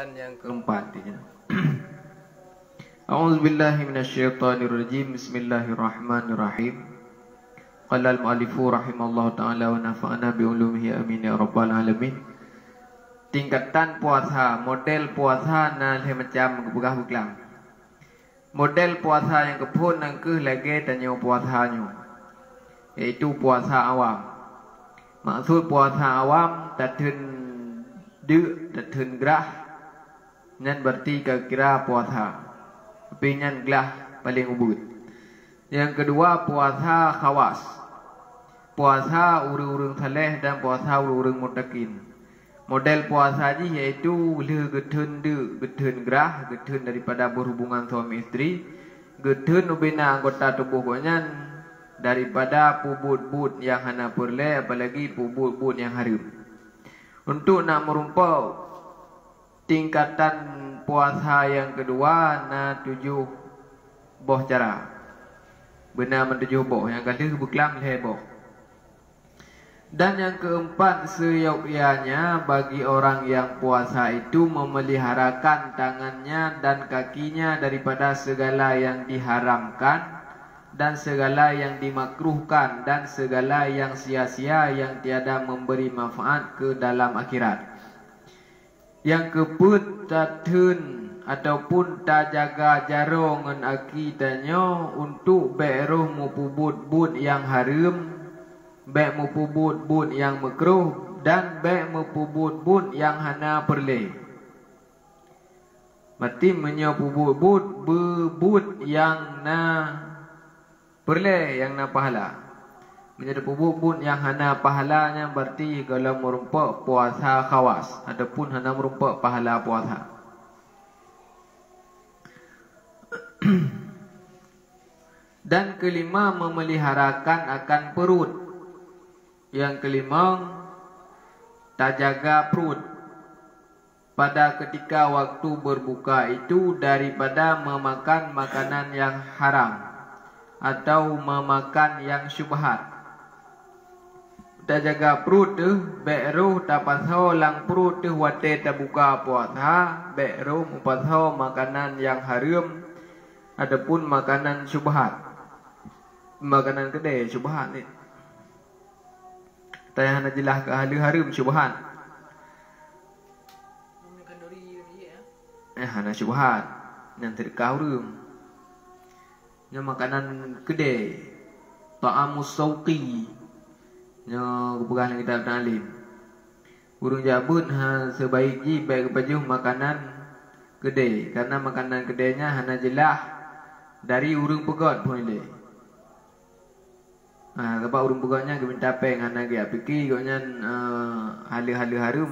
Dan yang keempat A'udzubillahi minasyaitonirrajim. Bismillahirrahmanirrahim. Qala al-mu'allifu rahimallahu ta'ala wa nafa'ana bi'ulumihi amin ya rabbal alamin. Tingkatan puasa, model puasa na le macam begah beglang. Model puasa yang kepun nang ke lagi tanya puasanya, yaitu puasa awam. Maksud puasa awam tatun de tatun gerah. Nyan berarti kira puasa. Tapi nyan gelah paling ubud. Yang kedua puasa khawas. Puasa urung-urung saleh dan puasa urung-urung mutakin. Model puasa ini yaitu le getun gerah, getun daripada berhubungan suami istri, getun ubina anggota tubuh nyan daripada pubut-but yang hana perle, apalagi pubut-but yang harum. Untuk nak merumpau tingkatan puasa yang kedua na 7 boh cara. Benar men7 boh, yang kedua beklam le boh. Dan yang keempat seyogyanya bagi orang yang puasa itu memeliharakan tangannya dan kakinya daripada segala yang diharamkan dan segala yang dimakruhkan dan segala yang sia-sia yang tiada memberi manfaat ke dalam akhirat. Yang keput tatun ataupun tak jaga jarongan akidanya untuk beroh mupubut-but yang haram, baik mupubut-but yang makruh dan baik mupubut-but yang hana perle. Berarti menyapubut-but bebut yang na perle, yang na pahala. Menjadi pubut-but yang hana pahalanya berarti kalau merumpak puasa khawas ataupun hana merumpak pahala puasa. Dan kelima memeliharakan akan perut. Yang kelima tak jaga perut pada ketika waktu berbuka itu daripada memakan makanan yang haram atau memakan yang syubhat. Tak jaga perut tu beru tak pasal lang perut tu wate tak buka puasa, beru mupasal makanan yang haram ataupun makanan syubhat. Makanan kedai syubhat ni. Tayah nak jelas ke ahli haram syubhat. Hana syubhat yang terkau haram. Yang makanan kedai, ta'amus sauqi. Yang kepegang kita ta'lim. Urung jabun sebaik ji baik kepajuh makanan kedai, karena makanan kedainya hana jelas dari urung pegot pun ile. Sebab urung pegotnya ke minta peng hana dia fikir koknya hala-hala harum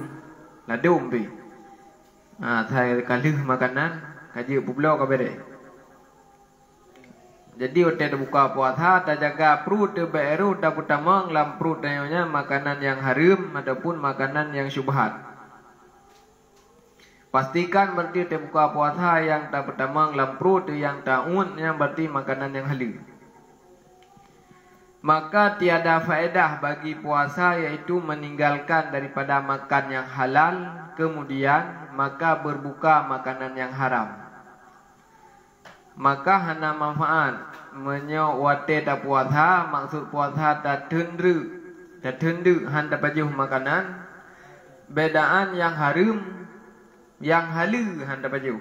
ladum pi. Saya kalih makanan kaji pulau ka bere. Jadi waktu buka puasa tak jaga perut tu beru tak putamang lam perut nya makanan yang haram ataupun makanan yang syubhat. Pastikan berarti buka puasa yang tak putamang lam perut yang taun yang berarti makanan yang halal. Maka tiada faedah bagi puasa yaitu meninggalkan daripada makan yang halal kemudian maka berbuka makanan yang haram. Maka hana manfaat menyo wate tak puasa, maksud puasa tak tendru han tak pajuh makanan. Bedaan yang haram yang halal han tak pajuh.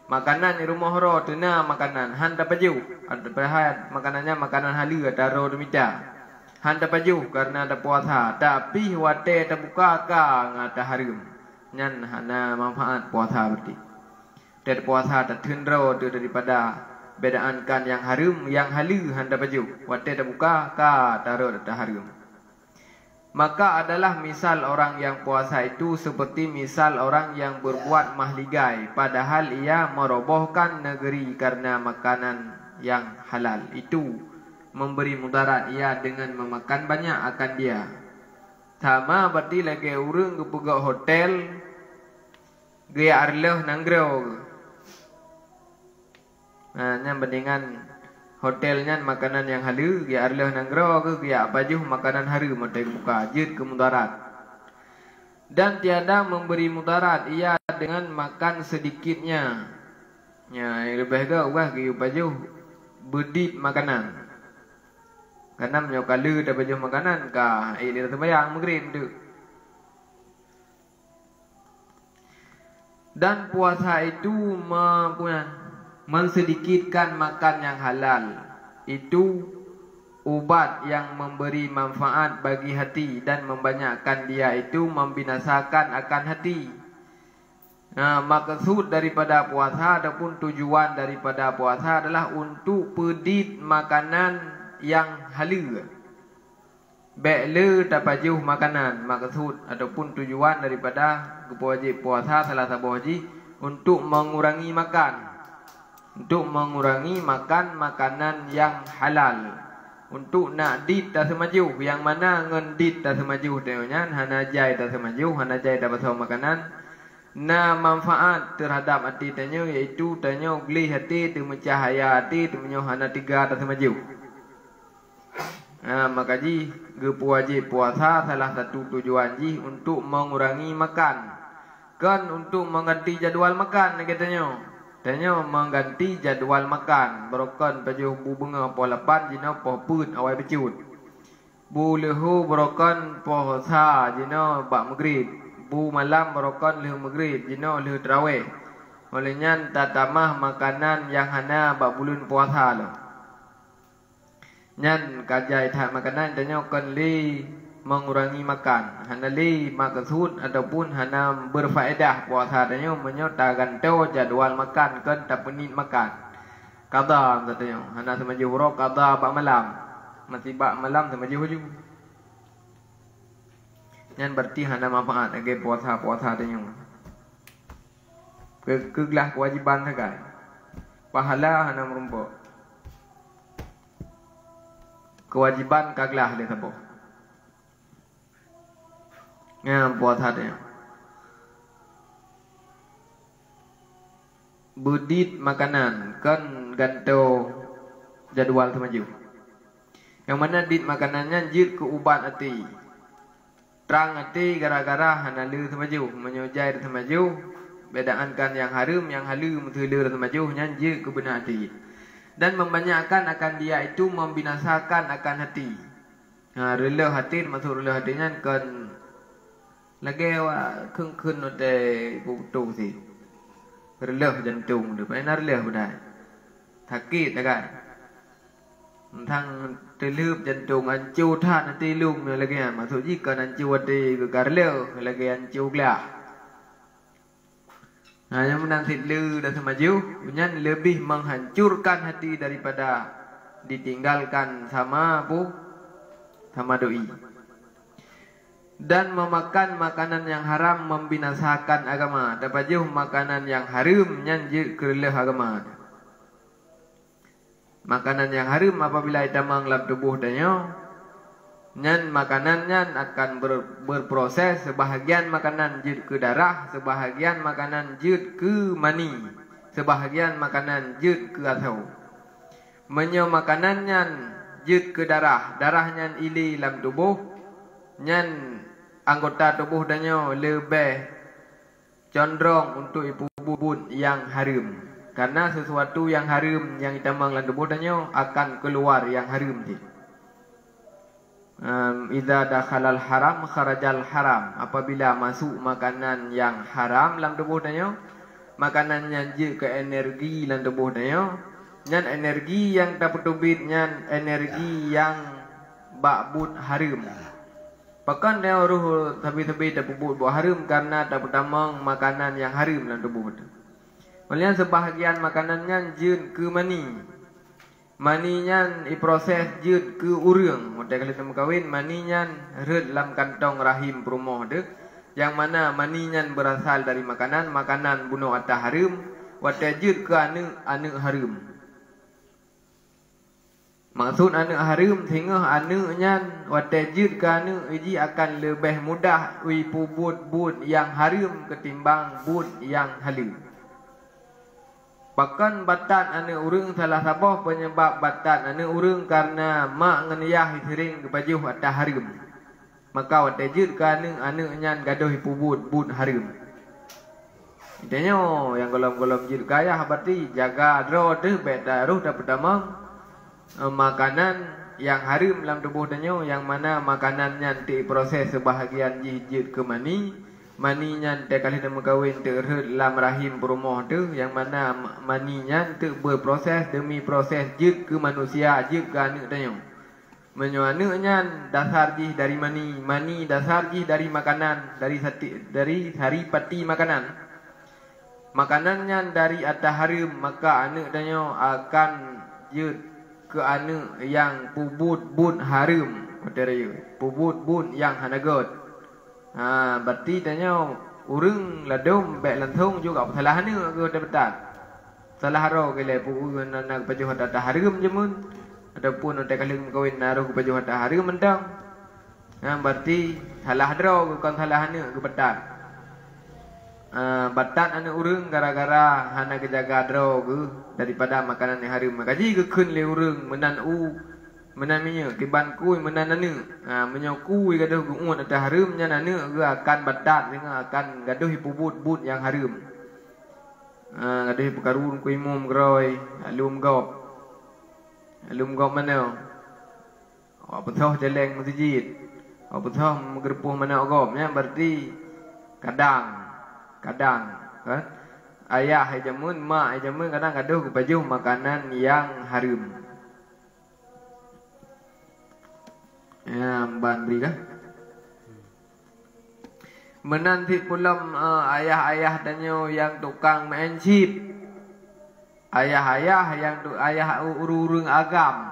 Makanan di rumah ro tuna makanan han tak pajuh. Ada perhatian makanannya makanan halal taro demita. Han tak pajuh karena ada puasa, tapi wate tak buka ka ngata haram. Nyan hana manfaat puasa berarti. Dan puasa tak tendro tu daripada bedaankan yang haram yang halal handa baju wate dah buka ka taruh dah haram. Maka adalah misal orang yang puasa itu seperti misal orang yang berbuat mahligai padahal ia merobohkan negeri karena makanan yang halal itu memberi mudarat ia dengan memakan banyak akan dia. Sama berarti lagi urang ke pegawai hotel gaya arleh nanggro. Nya bandingan hotelnya makanan yang halal, dia arleh nanggro ke dia bajuh makanan haram mata buka jid ke mudarat. Dan tiada memberi mudarat ia dengan makan sedikitnya. Ya, lebih ke ubah ke baju bedit makanan. Karena menyokala dah baju makanan kah dia terbayang maghrib tu. Dan puasa itu mensedikitkan makan yang halal. Itu ubat yang memberi manfaat bagi hati dan membanyakkan dia itu membinasakan akan hati. Maksud daripada puasa ataupun tujuan daripada puasa adalah untuk pedit makanan yang halal. Baiklah tapajuh makanan. Maksud ataupun tujuan daripada wajib puasa salah satu wajib untuk mengurangi makan. Untuk mengurangi makan makanan yang halal. Untuk nak dit tak semaju. Yang mana ngendit tak semaju tengoknya. Hanajai tak semaju. Hanajai tak pasal makanan. Nah manfaat terhadap hati tanya iaitu tanya geli hati tu mencahaya hati tu hana tiga tak semaju. Maka ji wajib puasa salah satu tujuan ji untuk mengurangi makan. Kan untuk mengganti jadual makan katanya. Tanya mengganti jadual makan. Berokan pajuh bu bunga po lapan jina po put awai becut. Bu lehu berokan po sa jina bak maghrib. Bu malam berokan lehu maghrib jina lehu tarawih. Olehnya tatamah makanan yang hana bak bulan puasa lah. Nyan kajai tak makanan tanya kan li mengurangi makan. Hana li maksud ataupun hana berfaedah puasa tanya menyota gantau jadual makan kan tak penit makan. Qada katanya hana semaju rok qada bak malam. Masih bak malam semaju hujung. Nyan berarti hana manfaat age puasa tanya. Keglah kewajiban sagai. Pahala hana merumpuk. Kewajiban kaglah dia sabo. Puasa dia. Bedit makanan kan ganto jadual semaju. Yang mana dit makanannya jid ke ubat hati. Terang hati gara-gara hana le semaju, menyojai semaju, bedaankan yang harum yang halu mutula semaju nyan jid ke benar hati. Dan membanyakkan akan dia itu membinasakan akan hati. Rela hati masuk rela hatinya kan lagi awak keng note butuh si. Rela jantung tu, paling rela pada. Sakit kan. Thang terlup jantung hancur than hati lum lagi masuk jika hancur hati ke rela lagi hancur gelah. Yang menanti le dan semaju, bunyan lebih menghancurkan hati daripada ditinggalkan sama sama doi. Dan memakan makanan yang haram membinasakan agama. Dapat jauh makanan yang haram nyanjir kerlah agama. Makanan yang haram apabila itamang lab tubuh danyo, nyan makanan nyan akan berproses. Sebahagian makanan jid ke darah, sebahagian makanan jid ke mani, sebahagian makanan jid ke asau. Menyo makanan nyan jid ke darah, darah nyan ili dalam tubuh, nyan anggota tubuh danyo lebih condong untuk ibu-ibu yang haram. Karena sesuatu yang haram yang itamang dalam tubuh danyo akan keluar yang haram ti. Idza dakhalal haram kharajal haram. Apabila masuk makanan yang haram dalam tubuh danyo, makanan yang je ke energi dalam tubuh danyo, nyan energi yang tak bertubit nyan energi yang bakbut haram. Pakan dia ruh tabi-tabi tak bubut buah haram karena tak bertamang makanan yang haram dalam tubuh tu. Oleh sebahagian makanannya je ke mani. Maninya diproses jud ke urang. Mudah kali temu kawin maninya red dalam kantong rahim perumoh dek. Yang mana maninya berasal dari makanan bunuh atas haram. Wadah jud ke anu haram. Maksud anu haram sehingga anunya wadah jud ke anu iji akan lebih mudah wipu but yang haram ketimbang but yang halal. Bahkan batan ane urang salah sabah penyebab batan ane urang karena mak ngeniyah sering kepajuh atas haram. maka wate jut ke anu nyan gaduh pubut harum. Intinya yang golom-golom jut kaya berarti jaga dro tu bedaruh dapat damang makanan yang harum dalam tubuh danyo, yang mana makanannya diproses sebahagian jijit ke maninya kali dah kawin terhut dalam rahim perumah tu, yang mana maninya tu berproses demi proses jid ke manusia, jid ke anak danyo. Menyuananya dasar jih dari mani dasar jih dari makanan, dari hari pati makanan. Makanannya dari atas harum, maka anak danyo akan jid ke anak yang pubut harum, pubut yang hanagot. Berarti tanya urang ladom bek lantung juga salah ni ke dapat. Salah ro ke le pubut nak baju atas harum jemun ataupun ada kali kawin naruh baju atas harum mentang. Berarti salah ro ke kon salah ni ke betat. Batat anak urang gara-gara hana kejaga dro ke daripada makanan yang harum. Maka ji ke kun le urang menan minyak kiban kui menan anu menyokui gaduh guun atas harum nya anu ke akan batat dengan akan gaduh pubut yang harum. Gaduh perkarun kui mum groi alum gop mana apa tahu jeleng masjid apa tahu menggerpuh mana gop nya berarti kadang kan ayah jamun mak jamun kadang gaduh baju makanan yang harum. Ya, ban beri kah? Menanti pulam ayah-ayah danyo yang tukang main chip. Ayah-ayah yang ayah urung agam.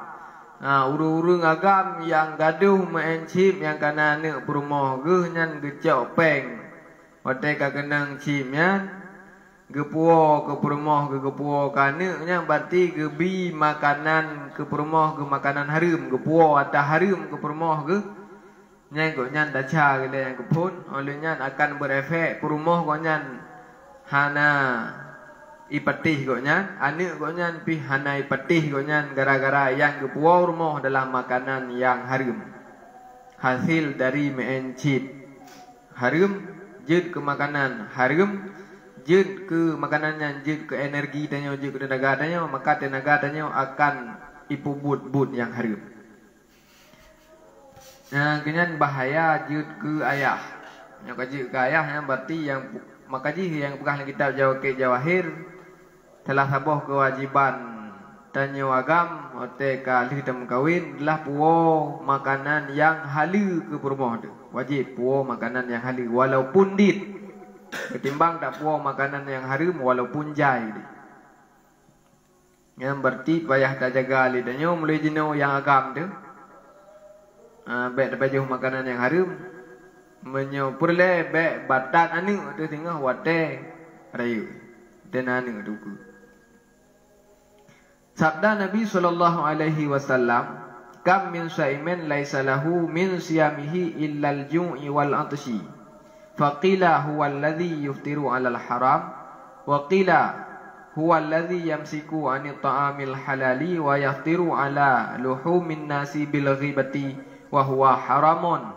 Urung agam yang gaduh main chip yang kana anak perumah ge nyan gecok peng. Wate ka kenang chipnya gepuo ke perumah ke gepuo kana nya berarti gebi makanan ke perumah ke makanan harum gepuo atau harum ke perumah ke nyan go nyan daca ke yang kepun oleh nyan akan berefek perumah go nyan hana ipatih go nyan anak go nyan pi hana ipatih go nyan gara-gara yang gepuo rumah dalam makanan yang harum hasil dari mencit harum jid ke makanan harum jid ke makanannya, jid ke energi danyo, jid ke tenaga danyo, maka tenaga danyo akan ipubut yang harum. Kenyan bahaya jid ke ayah. Yang jid ke ayah yang berarti yang maka jid yang pegah kitab Jawahir telah sabuh kewajiban danyo agam ote kali kita kawin adalah puo makanan yang halu ke perumah tu. Wajib puo makanan yang halu walaupun dit ketimbang tak puas makanan yang harum walaupun jai. Yang berarti payah tak jaga lidanyo mulai jenuh yang agam tu. Bek baju makanan yang harum menyo purle bek batat anu tu tengah wate rayu dan anu tu. Sabda Nabi SAW, kam min saimin laisa lahu min siyamihi illa al-ju'i wal 'atshi. Faqila huwa alladhi yuftiru 'alal haram wa qila huwa alladhi yamsiku 'anil ta'amil halali wa yaftiru 'ala luhumin nasi bil ghibati wa huwa haramun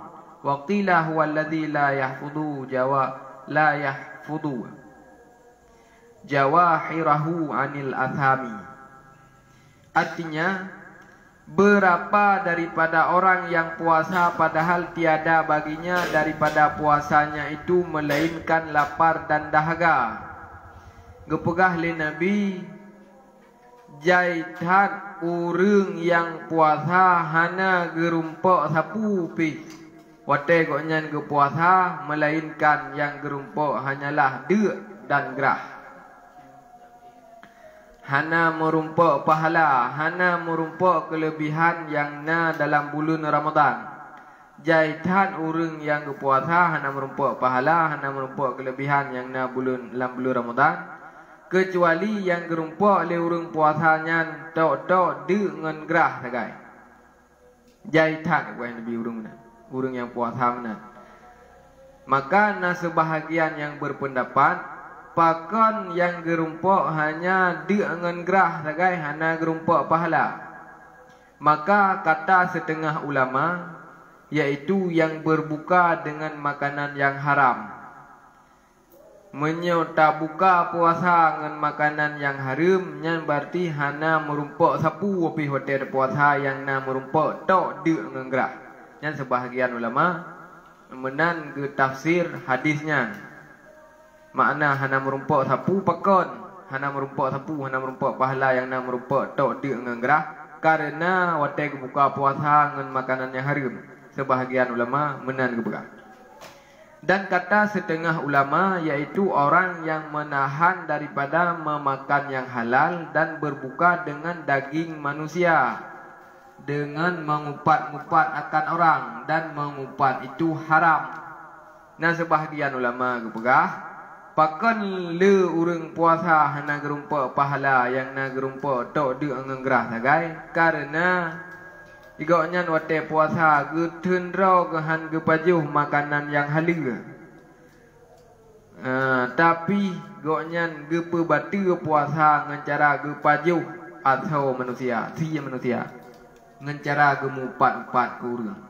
wa qila huwa alladhi la yahfudu jawahirahu 'anil athami. Artinya berapa daripada orang yang puasa padahal tiada baginya daripada puasanya itu melainkan lapar dan dahaga. Gepegah le Nabi jaitan urang yang puasa hana gerumpok sapu pi. Wate kok nyan ke puasa melainkan yang gerumpok hanyalah deuk dan gerah. Hana merumpok pahala, hana merumpok kelebihan yang na dalam bulan Ramadan. Jaitan urang yang berpuasa hana merumpok pahala, hana merumpok kelebihan yang na dalam bulan Ramadan. Kecuali yang gerumpok le urang puasanya tok dengan gerah sagai. Jaitan bukan lebih urang yang puasa mana. Maka na sebahagian yang berpendapat pakon yang gerumpok hanya dengan gerah sagai hana gerumpok pahala. Maka kata setengah ulama yaitu yang berbuka dengan makanan yang haram. Menyo tak buka puasa dengan makanan yang haram, nyan berarti hana merumpok sapu api hotel puasa yang na merumpok tok de ngengrah. Nyan sebahagian ulama menan ke tafsir hadisnya. Makna hana merumpok sapu pakon, hana merumpok sapu, hana merumpok pahala yang na merumpok tok de ngengrah karena hotel buka puasa dengan makanan yang haram. Sebahagian ulama menan ke berat. Dan kata setengah ulama yaitu orang yang menahan daripada memakan yang halal dan berbuka dengan daging manusia dengan mengupat-ngupat akan orang dan mengupat itu haram. Nah sebahagian ulama kepegah pakan le urang puasa hana gerumpa pahala yang na gerumpa tok de ngengrah sagai karena igoknya wate puasa ge tendrau ke han ge pajuh makanan yang halal. Tapi goknya ge pebatu puasa ngan cara ge pajuh atau manusia, si manusia. Ngan cara ge mupat-mupat ke urang.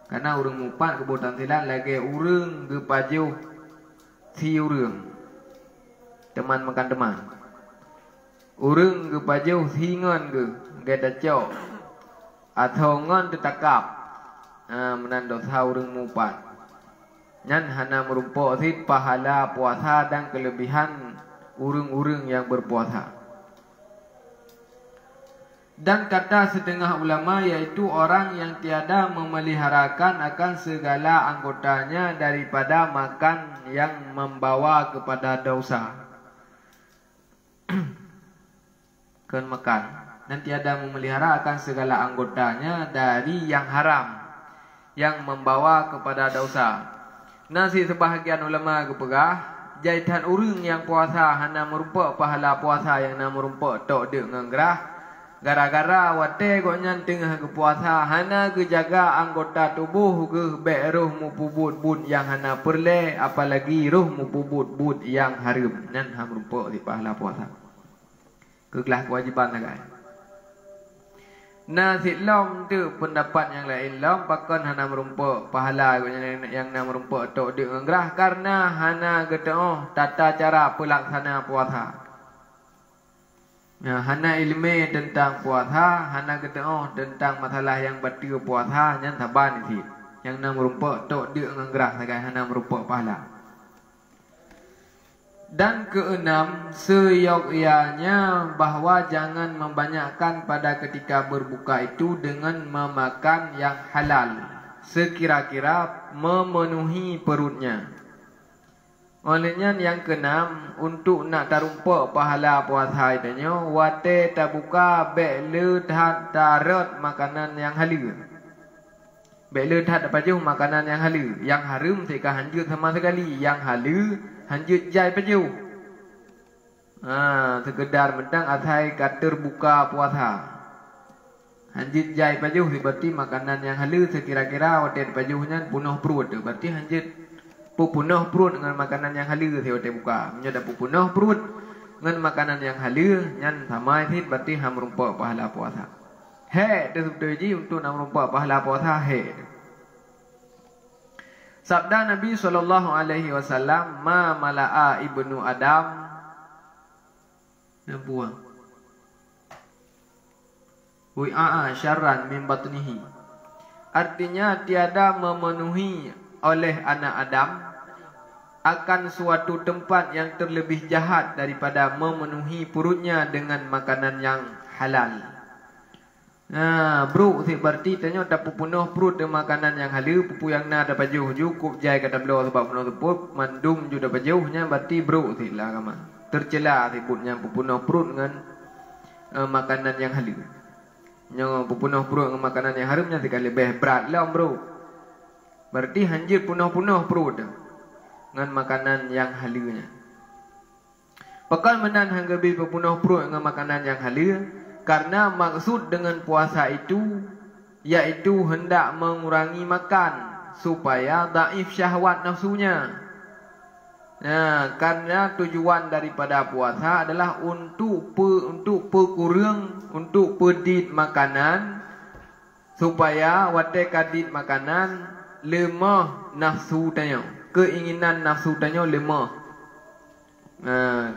Karena urang mupat ke botan silat lagi urang ge pajuh si urang. Teman makan teman. Urang ge pajuh si ngan ge dacok. Atau ngon tetakap menan dosa urang mupat. Nyan hana merumpok sit pahala puasa dan kelebihan urang-urang yang berpuasa. Dan kata setengah ulama yaitu orang yang tiada memeliharakan akan segala anggotanya daripada makan yang membawa kepada dosa. Kan makan dan tiada memelihara akan segala anggotanya dari yang haram yang membawa kepada dosa. Nasi sebahagian ulama kepegah jaitan urang yang puasa hana merumpok pahala puasa yang na merumpok tok de ngengrah gara-gara wate goknya tengah ke puasa hana ke jaga anggota tubuh ke baik roh mu pubut bud yang hana perle apalagi roh mu pubut bud yang haram nan ha merumpok di pahala puasa. Kegelah kewajiban guys. Nah silom tu pendapat yang lain lom pakon hana merumpok pahala yang na merumpok tok de ngengrah karena hana getao tata cara pelaksana puasa. Nah hana ilmu tentang puasa, hana getao tentang masalah yang batil puasa nyan saban isi. Yang na merumpok tok de ngengrah sagai hana merumpok pahala. Dan keenam, seyogyanya bahwa jangan membanyakkan pada ketika berbuka itu dengan memakan yang halal, sekira-kira memenuhi perutnya. Olehnya yang keenam, untuk nak tarumpok pahala puasa itanya, wate tabuka bekle tarot makanan yang halal. Bekle tak pajuh makanan yang halal, yang haram sehingga hanjut sama sekali, yang halal hanjut jai pajuh. Sekedar mentang asai kater buka puasa. Hanjut jai pajuh berarti makanan yang halal sekira-kira hotel pajuhnya penuh perut. Berarti hanjut penuh perut dengan makanan yang halal si hotel buka. Menjadi penuh perut dengan makanan yang halal nyan sama itu berarti ham merumpok pahala puasa. He, tersebut untuk nak merumpok pahala puasa he. Sabda Nabi SAW, ma mala'a ibnu Adam buang wi'a syarran min batnihi. Artinya tiada memenuhi oleh anak Adam akan suatu tempat yang terlebih jahat daripada memenuhi perutnya dengan makanan yang halal. Bro, berarti tanya tak penuh perut dengan makanan yang halal, pupu yang na dapat jauh cukup jai kata beliau sebab penuh tepuk mandum juga dapat jauhnya berarti bro lah kama tercela sebutnya penuh perut dengan makanan yang halal. Yang penuh perut dengan makanan yang haramnya sekali lebih berat lah bro. Berarti hanjir penuh perut dengan makanan yang halalnya. Pakal menan hangga bi penuh perut dengan makanan yang halal. Karena maksud dengan puasa itu yaitu hendak mengurangi makan supaya daif syahwat nafsunya. Karena tujuan daripada puasa adalah untuk pekurang, untuk pedit makanan supaya wate kadit makanan lemah nafsu tanya, keinginan nafsu tanya lemah.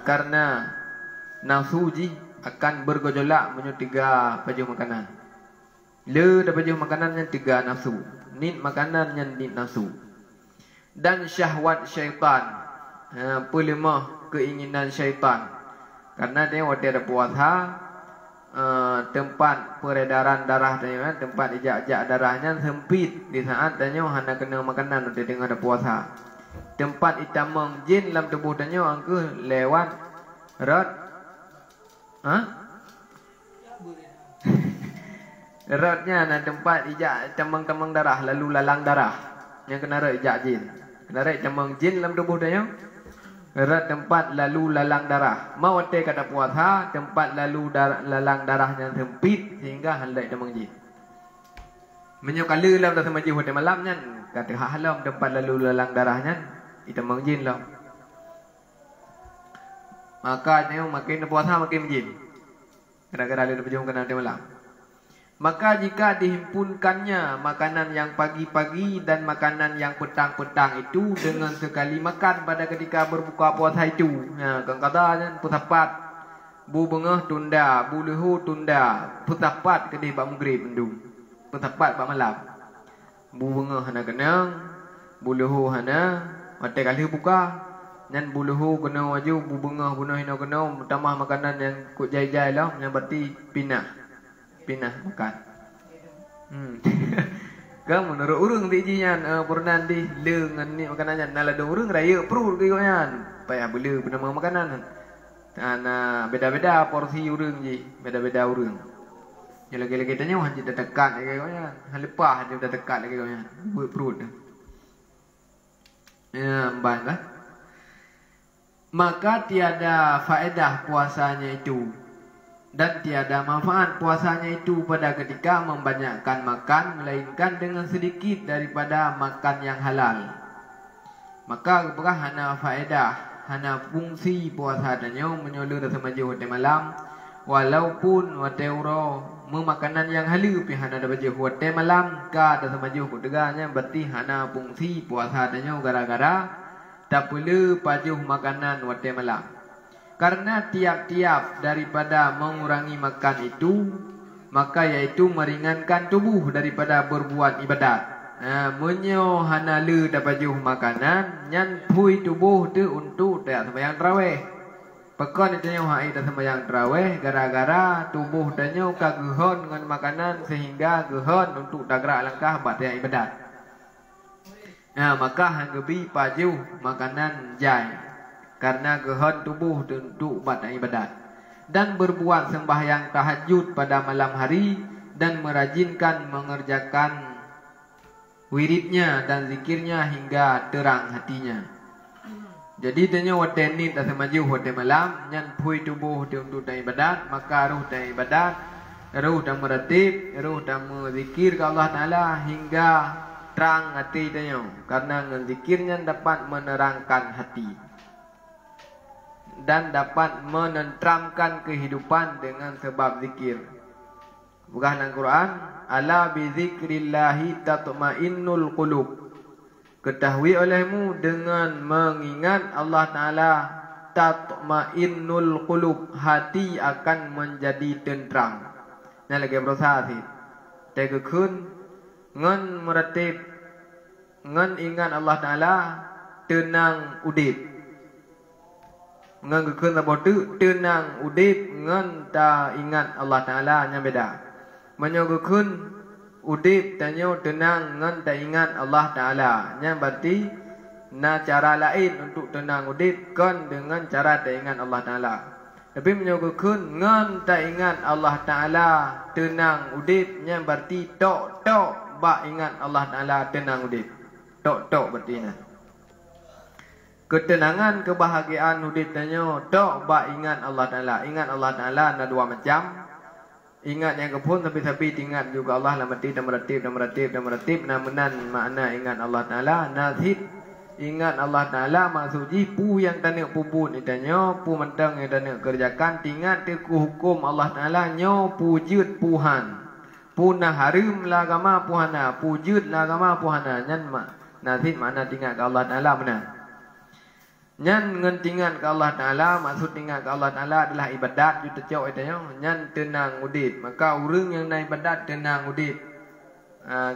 Karena nafsu ji akan bergejolak menyuruh 3 baju makanan. Le dah baju makanan yang 3 nafsu, nit makanan yang nit nafsu. Dan syahwat syaitan, pelemah keinginan syaitan. Karena dia waktu ada puasa, tempat peredaran darah tanya, tempat ijak-ijak darahnya sempit di saat tanya hanya kena makanan waktu dengan ada puasa. Tempat itamang jin dalam tubuh tanya angka lewat rot, rotnya na tempat ijak tamang-tamang darah, lalu lalang darah yang kena rot ijak jin. Kena rot tamang jin dalam tubuh tanya. Erat tempat lalu lalang darah. Mau te kata puasa tempat lalu lalang darahnya sempit sehingga halai dia mengjin. Menyokala lam dah sama jiwa malam kan kata halam tempat lalu lalang darahnya itu mengjin lam. Maka dia makin puasa makin mengjin. Kadang-kadang dia berjumpa kena dia malam. Maka jika dihimpunkannya makanan yang pagi-pagi dan makanan yang petang-petang itu dengan sekali makan pada ketika berbuka puasa itu, kan kata putapat bu bengah tunda, bu lehu tunda, putapat kedih bak maghrib mendung, putapat bak malam, bu bengah hana kenang, bu lehu hana, mate kali buka, dan bu lehu kena waju, bu bengah bunuh hina kena tambah makanan yang kut jai-jai lah, yang berarti pinah makan. Kan menurut urang dijian purnan di lengan ni makanannya nala do urang raya perut ke koyan. Payah bela bernama makanan. Ana beda-beda porsi urang ji, beda-beda urang. Ya lagi-lagi tanya hanya dekat lagi koyan. Han lepah dia dah dekat lagi koyan. Buat perut. Ya, baiklah. Maka tiada faedah puasanya itu. Dan tiada manfaat puasanya itu pada ketika membanyakkan makan melainkan dengan sedikit daripada makan yang halal. Maka apakah hana faedah, hana fungsi puasa dannya menyolur rasa maju hati malam walaupun wate uro memakanan yang halu pi hana da baju hati malam ka rasa maju kudeganya berarti hana fungsi puasa dannya gara-gara tak perlu pajuh makanan wate malam. Karena tiap-tiap daripada mengurangi makan itu, maka yaitu meringankan tubuh daripada berbuat ibadat. Menyo hana le dapajuh makanan, nyan pui tubuh tu untuk tak sembahyang tarawih. Pekon itu yang hai tak sembahyang tarawih gara-gara tubuh danyo kagehon dengan makanan sehingga gehon untuk tak gerak langkah buat yang ibadat. Maka hanggebi pajuh makanan jai. Karena gehon tubuh untuk buat ibadat dan berbuat sembahyang tahajud pada malam hari dan merajinkan mengerjakan wiridnya dan zikirnya hingga terang hatinya. Jadi tanya wate ni tak semaju wate malam nyan pui tubuh untuk ibadat, maka ruh dan ibadat, ruh dan meratib, ruh dan berzikir ke Allah Taala hingga terang hati tanya. Karena zikirnya dapat menerangkan hati dan dapat menenteramkan kehidupan dengan sebab zikir. Bukan dalam Quran, ala bi zikrillahi tatma'innul qulub. Ketahui olehmu dengan mengingat Allah Taala tatma'innul qulub, hati akan menjadi tenteram. Nah lagi berusaha sih. Tega kun ngan meratib ngan ingat Allah Taala tenang udip. Ngan kekunabo tu tenang udip ngan ta ingat Allah Taala nya beda. Menyo kekun udip tanyo tenang ngan ta ingat Allah Taala nya berarti na cara lain untuk tenang udip kan dengan cara ta ingat Allah Taala. Tapi menyo kekun ngan ta ingat Allah Taala tenang udip nya berarti tok ba ingat Allah Taala tenang udip. Tok berarti na. Ketenangan, kebahagiaan hidup tanya tok ba ingat Allah Taala. Ingat Allah Taala ada dua macam. Ingat yang kepun tapi ingat juga Allah lah mati dan meratib. Namunan makna ingat Allah Taala nazid. Ingat Allah Taala maksudnya pu yang tanya pupun itanya, pu mentang yang tanya kerjakan, ingat teku hukum Allah Taala nyo pu jut puhan. Punah harim lah agama puhana, pujud lah agama puhana. Nyan nasid makna tinggal ke Allah Ta'ala benar. Nyan ngentingan ke Allah Ta'ala, maksud tinggal ke Allah Ta'ala adalah ibadat. Juta cok itu nyan tenang udip. Maka orang yang naik ibadat tenang udip.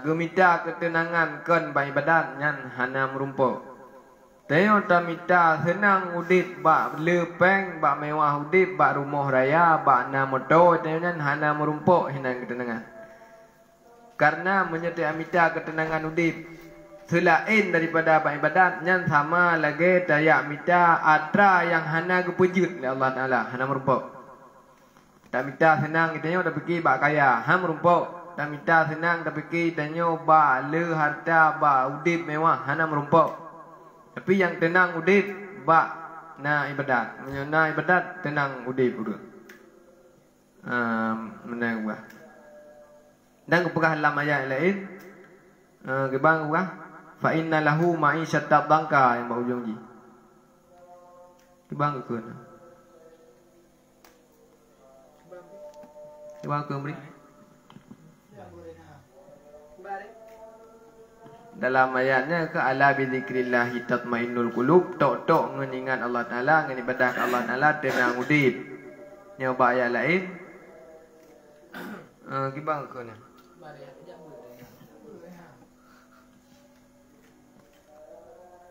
Gemita ketenangan kan ba ibadat nyan hana merumpuk. Teo tamita senang udip ba lepeng ba mewah udip ba rumah raya ba na motor teo nyan hana merumpuk hinan ketenangan. Karena menyertai amita ketenangan udip selain daripada ba ibadat nyan sama lagi daya mita atra yang hana gepejut oleh Allah Taala hana merumpuk. Tak mita senang kita dah pergi ba kaya hana merumpuk. Tak mita senang dah pergi tanyo ba le harta ba udip mewah hana merumpuk. Tapi yang tenang udip ba na ibadat. Na ibadat tenang udip udah. Menang gua. Dan kepegah dalam ayat lain. Gebang gua. Fa inna lahu ma'isyatan dangka yang ujung ji. Gebang ke na. Gebang ke beri. Dalam ayatnya ke ala bi dzikrillah tatmainnul qulub, tok ngeningan Allah Taala, ngen ibadah Allah Taala tenang udip. Nyoba ayat lain. Gibang ke ni.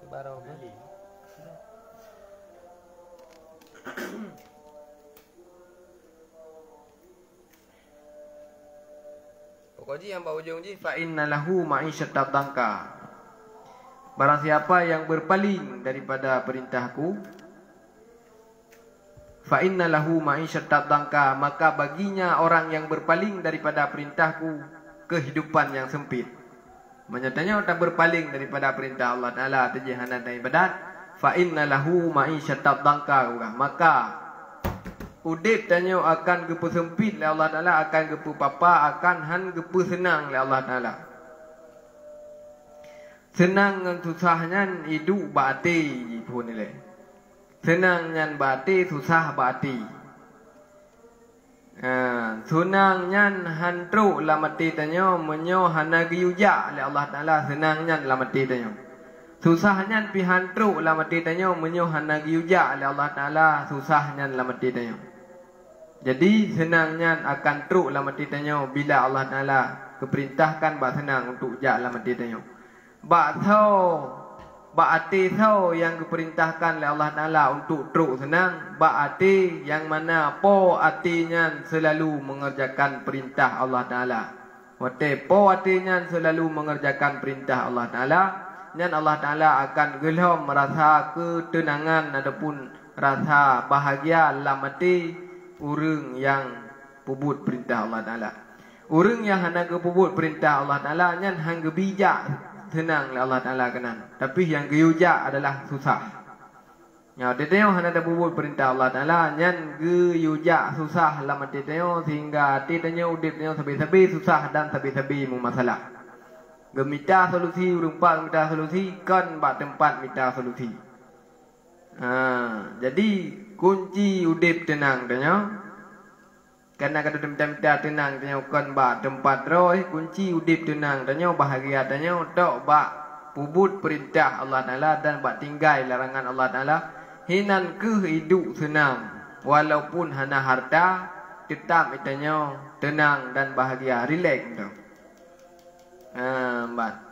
Barau beli. Pokoknya yang bau ujung ji fa inna lahu ma'isyatan dangka. Barang siapa yang berpaling daripada perintahku, fa inna lahu ma'isyatan dangka, maka baginya orang yang berpaling daripada perintahku kehidupan yang sempit. Menyatanya tak berpaling daripada perintah Allah Taala tajihanan dan ibadat, fa inna lahu ma'isyatan dangka, maka udip tanyo akan gepu sempit oleh Allah Taala, akan gepu papa, akan han gepu senang oleh Allah Taala. Senang dengan susahnya hidup bati pun nilai. Senang dengan bati, susah bati. Senangnya hantru lamati tanyo menyo hana giyuja oleh Allah Taala, senangnya lamati tanyo. Susahnya pi hantru lamati tanyo menyo hana giyuja oleh Allah Taala, susahnya lamati tanyo. Jadi senangnya akan truk dalam hati tanya bila Allah Ta'ala keperintahkan bak senang untuk jak dalam hati tanya. Bak hati tau yang keperintahkan oleh Allah Ta'ala untuk truk senang. Bak hati yang mana po hatinya selalu mengerjakan perintah Allah Ta'ala. Wate po hatinya selalu mengerjakan perintah Allah Ta'ala. Dan Allah Ta'ala akan gelom merasa ketenangan ataupun rasa bahagia dalam hati orang yang pubut perintah Allah Ta'ala. Orang yang hanya kepubut perintah Allah Ta'ala nyan hang bijak senang oleh Allah Ta'ala kenan. Tapi yang geyujak adalah susah. Ya, teteo hanya ada pubut perintah Allah Ta'ala nyan geyujak susah lama teteo sehingga teteo udip teteo sabi-sabi susah dan sabi-sabi mu masalah. Gemita solusi urumpa minta solusi kan bak tempat minta solusi. Jadi kunci udip tenang tanya. Karena kata minta tenang tanya kan ba tempat roy kunci udip tenang tanya bahagia tanya tok ba pubut perintah Allah Taala dan ba tinggal larangan Allah Taala hinan ke hidup senang walaupun hana harta tetap itanya tenang dan bahagia relax tu. Ba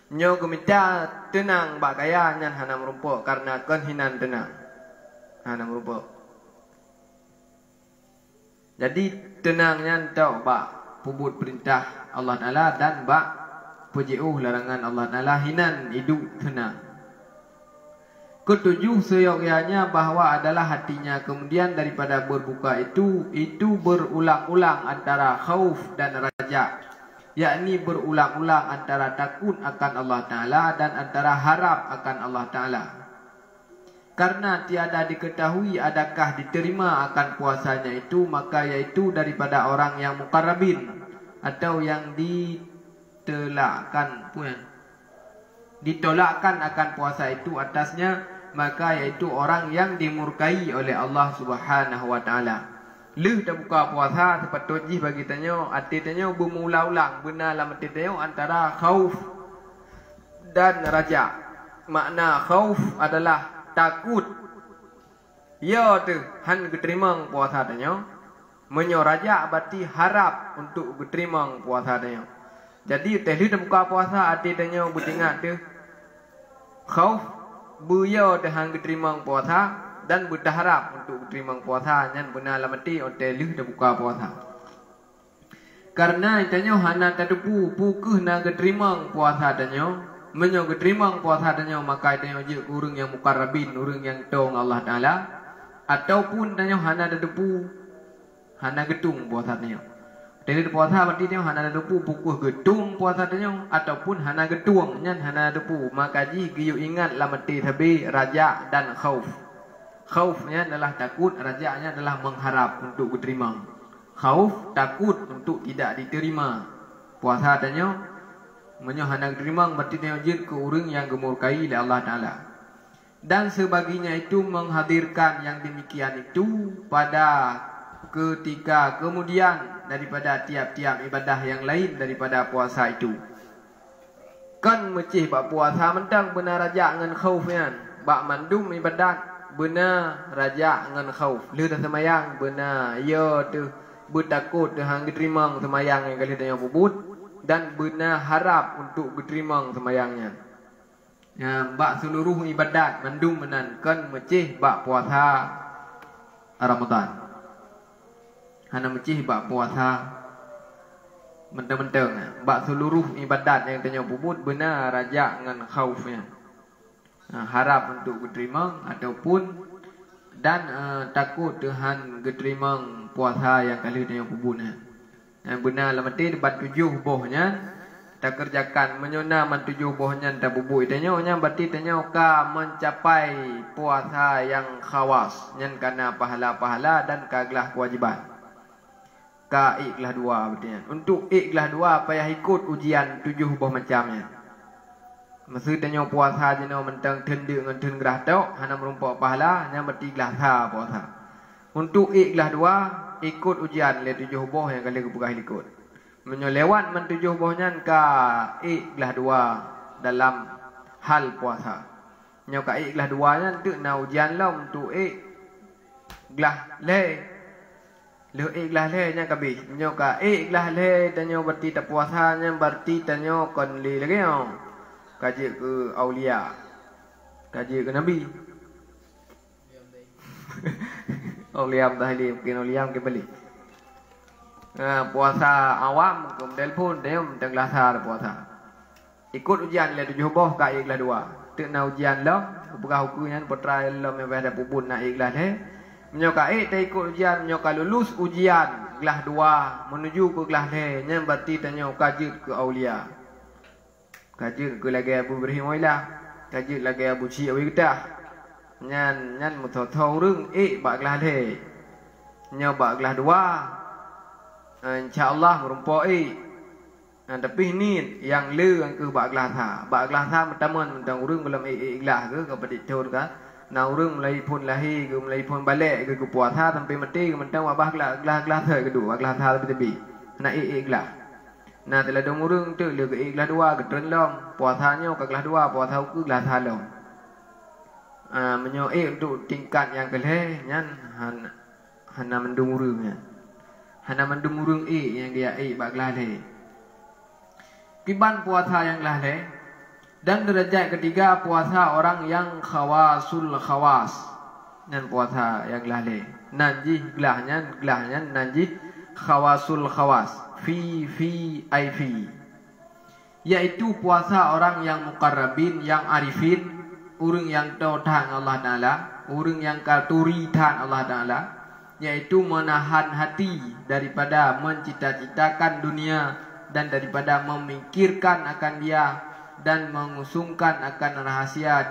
nyo gemita tenang ba kaya nyan hana merumpuk karena kan hinan tenang. Hana merumpuk. Jadi tenangnya tak bak pubut perintah Allah Ta'ala dan bak pujiuh larangan Allah Ta'ala hinan hidup tenang. Ketujuh seyogyanya bahawa adalah hatinya kemudian daripada berbuka itu berulang-ulang antara khauf dan raja. Yakni berulang-ulang antara takut akan Allah Ta'ala dan antara harap akan Allah Ta'ala. Karena tiada diketahui adakah diterima akan puasanya itu, maka yaitu daripada orang yang muqarrabin atau yang ditolakkan akan puasa itu atasnya, maka yaitu orang yang dimurkai oleh Allah Subhanahu wa taala. Lih dah buka puasa sepatutnya bagi tanya hati tanya bermula-ulang benar dalam hati tanya antara khauf dan raja. Makna khauf adalah takut. Ya tu han keterima puasa tanya. Menyo raja berarti harap untuk keterima puasa tanya. Jadi teh dah buka puasa hati tanya beringat tu khauf buya dah han keterima puasa dan berharap untuk terima puasa nyan benar lamati hotel dah buka puasa. Karena itanya hana tadupu pukuh na keterima puasa tanya, menyo keterima puasa tanya maka itanya je urang yang mukarrabin, urang yang tong Allah Taala ataupun tanya hana tadupu hana getung puasa tanya. Hotel puasa berarti tanya hana tadupu pukuh getung puasa tanya ataupun hana getung nyan hana tadupu maka ji giyu ingat lamati tabi raja dan khauf. Khaufnya adalah takut, rajanya adalah mengharap untuk diterima. Khauf takut untuk tidak diterima. Puasa tanya menyohana diterima berarti dia jid ke orang yang gemurkai oleh Allah Taala. Dan sebagainya itu menghadirkan yang demikian itu pada ketika kemudian daripada tiap-tiap ibadah yang lain daripada puasa itu. Kan mecih bak puasa mentang benar raja dengan khaufnya, bak mandum ibadat benar raja dengan khauf. Lu dah semayang benar ya tu bertakut dengan diterima semayang yang kali tanya bubut dan benar harap untuk diterima semayangnya. Ya, bak seluruh ibadat mandum menankan mecih bak puasa Ramadan. Hana mecih bak puasa mentang-mentang bak seluruh ibadat yang tanya bubut benar raja dengan khaufnya. Harap untuk diterima ataupun dan takut dengan diterima puasa yang kali dia kubunnya. Yang benar lamati debat 7 bohnya tak kerjakan menyona man 7 bohnya tak bubu itanya berarti tanya ka mencapai puasa yang khawas nyan karena pahala-pahala dan kaglah kewajiban. Ka ikhlas 2 berarti. Untuk ikhlas 2 payah ikut ujian 7 boh macamnya. Masa tanya puasa je no mentang tende dengan ten gerah tok hana merumpak pahala hanya berarti ikhlas ha puasa. Untuk ikhlas 2 ikut ujian le 7 boh yang kali kepegah ikut. Menyo lewat men 7 bohnya ka ikhlas 2 dalam hal puasa. Nyo ka ikhlas 2 nya tu na ujian lah untuk ikhlas le. Le ikhlas le nya kabih. Nyo ka ikhlas le tanya berarti tak puasanya berarti tanya kon le lagi oh. Kaji ke aulia, kaji ke nabi. Aulia dahili, mungkin aulia mungkin beli. Puasa awam, kemudian pun dia tengah sar puasa. Ikut ujian le 7 boh ka ikhlas 2. Tu na ujian lo, buka hukunya putra lo memang ada pupun na ikhlas le. Menyoka tak ikut ujian, menyoka lulus ujian ikhlas 2 menuju ke ikhlas le, nya berarti tanya kaji ke aulia. Kaji ke lagi Abu Ibrahim Wailah, kaji lagi Abu Cik Awi Kedah. Nyan muthau rung bak kelas le. Nya bak kelas 2. Insya-Allah merumpa tapi ni yang le yang ke bak kelas ha. Bak kelas ha pertama mentang urang belum ikhlas ke kepada tur ka. Na urang mulai pun lahir ke mulai pun balik ke puasa sampai mati ke mentang wabah kelas kedua kelas ha lebih. Nak ikhlas. Nah, telah dong urang tu le ke kelas 2 ke tren long. Puasanya ke kelas 2, puasa ke kelas 3 long. Menyo untuk tingkat yang keleh nyan hana mendung urang nya. Hana mendung urang yang dia bak kelas le. Kiban puasa yang kelas le. Dan derajat ketiga puasa orang yang khawasul khawas. Nyan puasa yang kelas le. Nanji gelahnya nanji khawasul khawas. Fi yaitu puasa orang yang mukarrabin, yang arifin, orang yang tahu tentang Allah Taala, orang yang katuri tentang Allah Taala, yaitu menahan hati daripada mencita-citakan dunia dan daripada memikirkan akan dia dan mengosongkan rahasia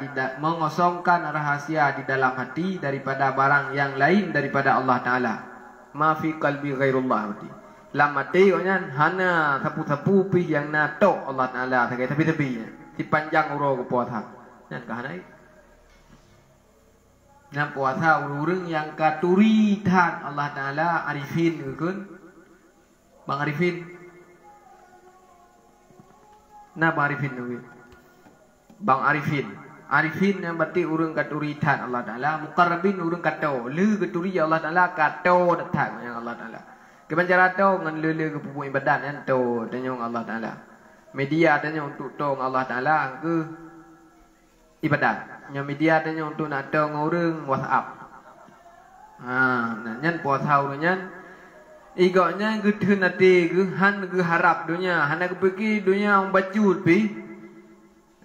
di dalam hati daripada barang yang lain daripada Allah Taala. Ma fi qalbi ghairullah berarti. Lama tengoknya hana sapu-sapu pi yang nato Allah Taala sebagai tepi-tepi di panjang uro ke puasa. Nan ka hanai. Yang puasa urung yang katuritan Allah Ta'ala Arifin kan? Bang Arifin. Nah Bang Arifin tu. Bang Arifin. Arifin yang berarti urung katuritan Allah Ta'ala. Muqarrabin urung kato. Le katuri Allah Ta'ala kato datang yang Allah Ta'ala. Kebancara to ngan le ke pupu ibadat yang to tanyong Allah Ta'ala. Media tanya untuk tong Allah Ta'ala ke ibadat. Yang media tanya untuk nak tong orang WhatsApp. Nah nyan puasa urunyan igaknya ke thenate ke han ke harap dunia, han ke pergi dunia bacut pi.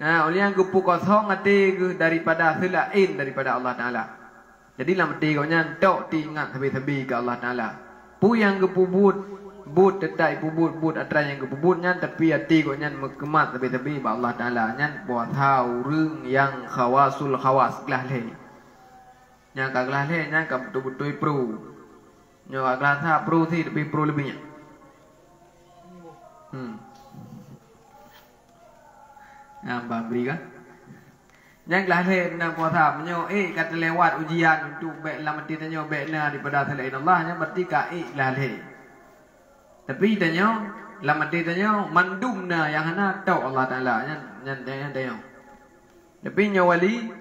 Nah oleh yang ke kosong ate ke daripada selain daripada Allah Ta'ala. Jadi lam ti igaknya tok ti ingat sabi-sabi ke Allah Ta'ala. Pu yang ke but tetai but atra yang kebubutnya tapi hati kok nyan mekemat tapi ba Allah Taala nyan buat tahu rung yang khawasul khawas kelah le yang ka kelah le nyan ka betul-betul pro nyo kelah tha pro thi tapi pro lebihnya bang beri kan nyan kelah le nang buat tha nyo kata lewat ujian untuk baik lamati nyo baik na daripada selain Allah nyan berarti ka kelah le. Tapi tanya, lama dia tanya mandumna yang hana tahu Allah Taala yang tanya. Tapi nya wali,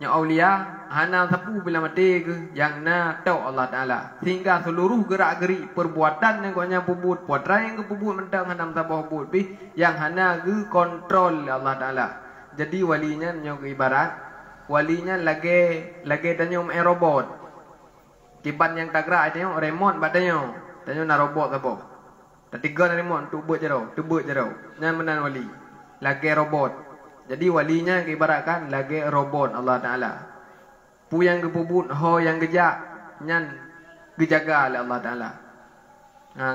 nya aulia hana sapu bila mati ke yang na tahu Allah Taala. Sehingga seluruh gerak-gerik perbuatan yang kau nya pubut, putra yang ke pubut mentang hanam tabah pubut pi yang hana ke kontrol Allah Taala. Jadi walinya nya ke ibarat walinya lagi tanya robot. Kiban yang tagra tanya remote batanya. Tanya nak robot apa? Tiga nak remote tu buat jarau, Nyan menan wali. Lagi robot. Jadi walinya ibaratkan lagi robot Allah Taala. Pu yang kepubut, ho yang gejak, nyan gejaga oleh Allah Taala.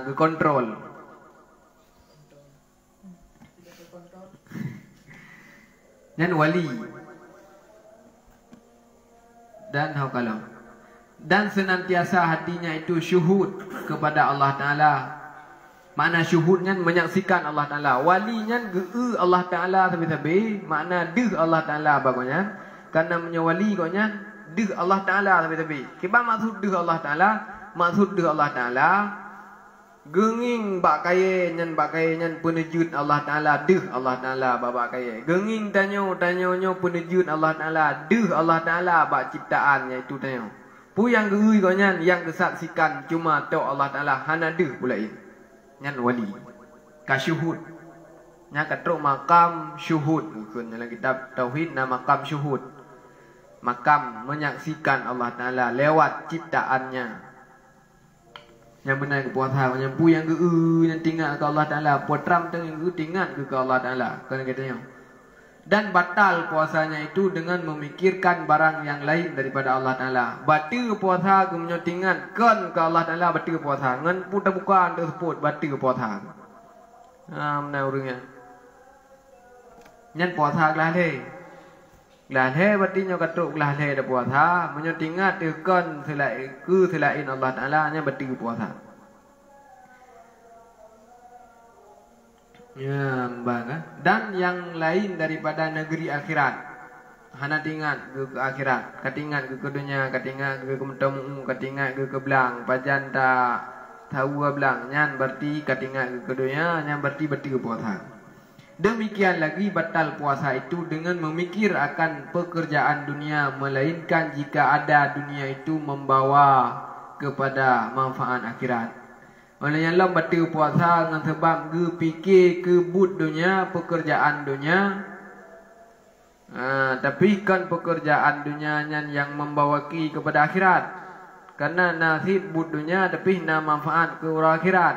Ke kontrol. Nyan wali. Dan ho kalau dan senantiasa hatinya itu syuhud kepada Allah Ta'ala. Makna syuhudnya menyaksikan Allah Ta'ala. Walinya ge Allah Ta'ala tapi makna deh Allah Ta'ala bagusnya. Karena menyawali bagusnya deh Allah Ta'ala tapi. Kibar maksud deh Allah Ta'ala. Maksud deh Allah Ta'ala. Genging bak kaya nyan penejut Allah Ta'ala. Deh Allah Ta'ala bak kaya. Genging tanyo penejut Allah Ta'ala. Deh Allah Ta'ala bak ciptaannya itu tanyo. Pu yang geui kau nyan yang kesaksikan cuma tahu Allah Taala hana deh pula ini. Nyan wali. Kasyuhud. Nya katruk makam syuhud kun dalam kitab tauhid nama makam syuhud. Makam menyaksikan Allah Taala lewat ciptaannya. Yang benar ke puasa yang pu yang geui yang tinggal ke Allah Taala, potram teng geui tinggal ke Allah Taala. Kan katanya. Dan batal puasanya itu dengan memikirkan barang yang lain daripada Allah Ta'ala. Batal puasa ke menyotingan kan ke Allah Ta'ala batal puasa. Ngan putar bukan tersebut batal puasa. Mana orangnya? Nyan puasa kelah le. Kelah le berarti nyo katuk kelah le dah puasa. Menyotingan kan selain Allah Ta'ala nya batal puasa. Ya, mbak. Dan yang lain daripada negeri akhirat. Hana tinggal ke akhirat, katingat ke dunia, katingat ke kemtemu, katingat ke belang, pajan tak tahu belang. Nyan berarti katingat ke dunia, nyan berarti betul puasa. Demikian lagi batal puasa itu dengan memikir akan pekerjaan dunia, melainkan jika ada dunia itu membawa kepada manfaat akhirat. Oleh yang lain batal puasa dengan sebab ge fikir ke but dunia, pekerjaan dunia. Tapi kan pekerjaan dunia yang membawa ki kepada akhirat. Karena nasib but dunia tapi na manfaat ke orang akhirat.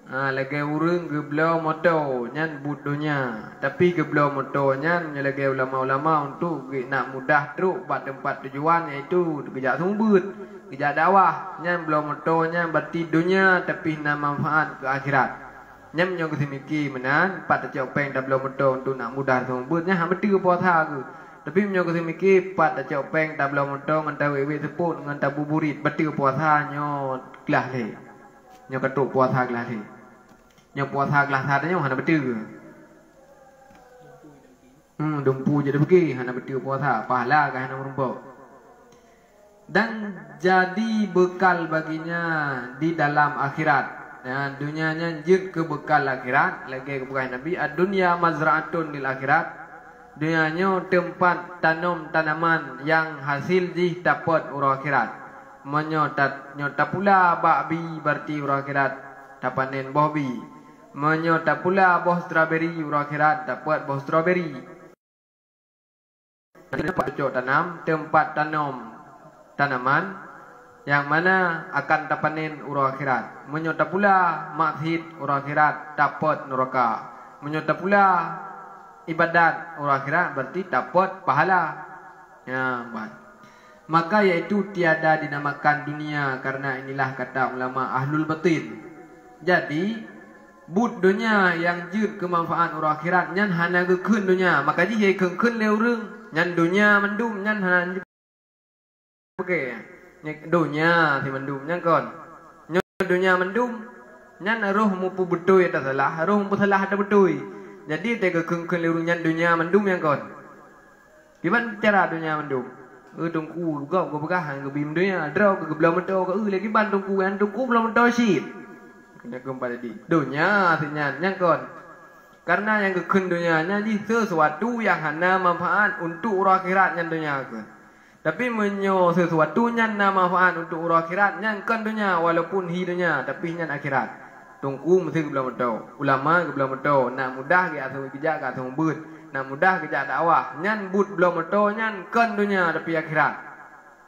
Lagi urang ke belau motor nyan but dunia. Tapi ke belau motor nyan lagi ulama-ulama untuk nak mudah teruk buat tempat tujuan iaitu kejak sumbut. Kejak dakwah nyan belum motonya berarti dunia tapi nak manfaat ke akhirat. Nyan menyo kesimiki menan pat copeng dah belum moto untuk nak mudah sumbutnya ha betul puasa ke. Tapi menyo kesimiki pat copeng dah belum moto ngan wewe seput ngan buburit betul puasa nyo kelah le. Nyo ketuk puasa kelah le. Nyo puasa kelah sadanya ha betul ke. Dumpu je dah pergi ha betul puasa pahala kan hana merumpok. dan jadi bekal baginya di dalam akhirat. Ya, dunianya jid ke bekal akhirat. Lagi kebukahan Nabi, ad-dunya mazra'atun lil akhirat. Dunianya tempat tanam tanaman yang hasil di dapat urang akhirat. Menyota pula bakbi berarti urang akhirat dapanen bohbi. Menyota pula boh strawberry urang akhirat dapat boh strawberry. Tempat tanam, tempat tanam tanaman yang mana akan dapanin urang akhirat. Menyota pula makhid urang akhirat dapat neraka. Menyota pula ibadat urang akhirat berarti dapat pahala. Ya, maka yaitu tiada dinamakan dunia karena inilah kata ulama ahlul batin. Jadi but dunia yang jid kemanfaat urang akhirat nyan hana gekeun dunia. Maka ji ye keun leu reung nyan dunia mendum nyan hana okey. Dunia thì mendum nyan kon. Nyo dunia mendum nyan roh mupu betul tak salah, roh mupu salah ada betul. Jadi te keun leu nyan dunia mendum yang kon. Gimana cara dunia mendum? Tungku juga gua pegang ke bim dunia, draw ke belah mentau ke lagi ban tungku yang tungku belah mentau sip. Kena kembali di dunia artinya yang kon. Karena yang kekun dunianya di sesuatu yang hana manfaat untuk urang akhirat yang dunia ke. Tapi menyo sesuatu yang hana manfaat untuk urang akhirat yang kan dunia walaupun hi dunia tapi yang akhirat. Tungku mesti ke belah mentau. Ulama ke belah mentau nak mudah ke atau kerja ke atau beut. Nak mudah kerja dakwah nyan but belum betul nyan kan dunia tapi akhirat.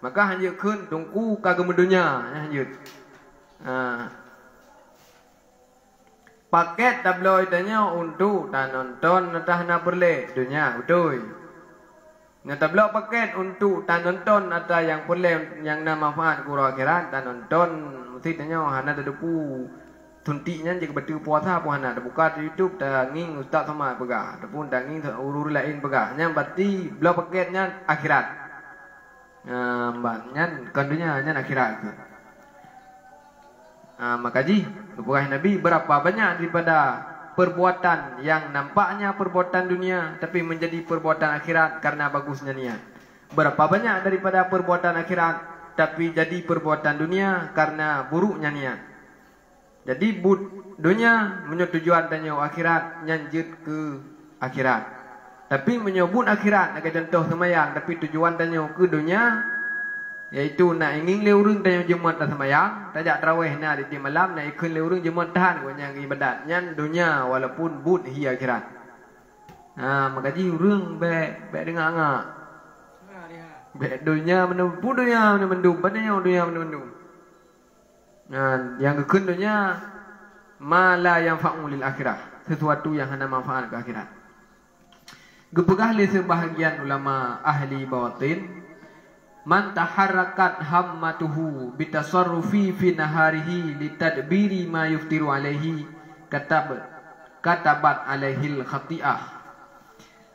Maka hanya kun tungku kagem dunia hanya. Paket tabloid tanya untuk dan nonton natah na perle dunia betul. Nah tabloid paket untuk dan nonton ada yang perle yang na manfaat kurang akhirat dan nonton mesti tanya hana depu tuntinya jika betul puasa pun hana buka di YouTube dah nging ustaz sama pegah ataupun dah nging urur lain pegah nya berarti belah paketnya akhirat. Mbaknya kandunya nya akhirat. Maka ji bukan Nabi berapa banyak daripada perbuatan yang nampaknya perbuatan dunia tapi menjadi perbuatan akhirat karena bagusnya niat. Berapa banyak daripada perbuatan akhirat tapi jadi perbuatan dunia karena buruknya niat. Jadi but dunia menyutujuan tanya akhirat nyanjut ke akhirat. Tapi menyebut akhirat nak contoh semayang tapi tujuan tanya ke dunia yaitu nak ingin leurung tanya jumat dan semayang, tajak tarawih nak di malam nak ikut leurung jumat tahan ko yang ibadat nyan dunia walaupun but hi akhirat. Maka ji urang be dengar ngak. Be dunia mendu dunia mendu padanya dunia mendu. Yang kekendunya mala yang fa'ulil akhirah, sesuatu yang hana manfaat ke akhirat. Gepegah li sebahagian ulama ahli batin, man taharrakat hammatuhu bitasarrufi fi naharihi litadbiri ma yuftiru alaihi katabat alaihil khati'ah.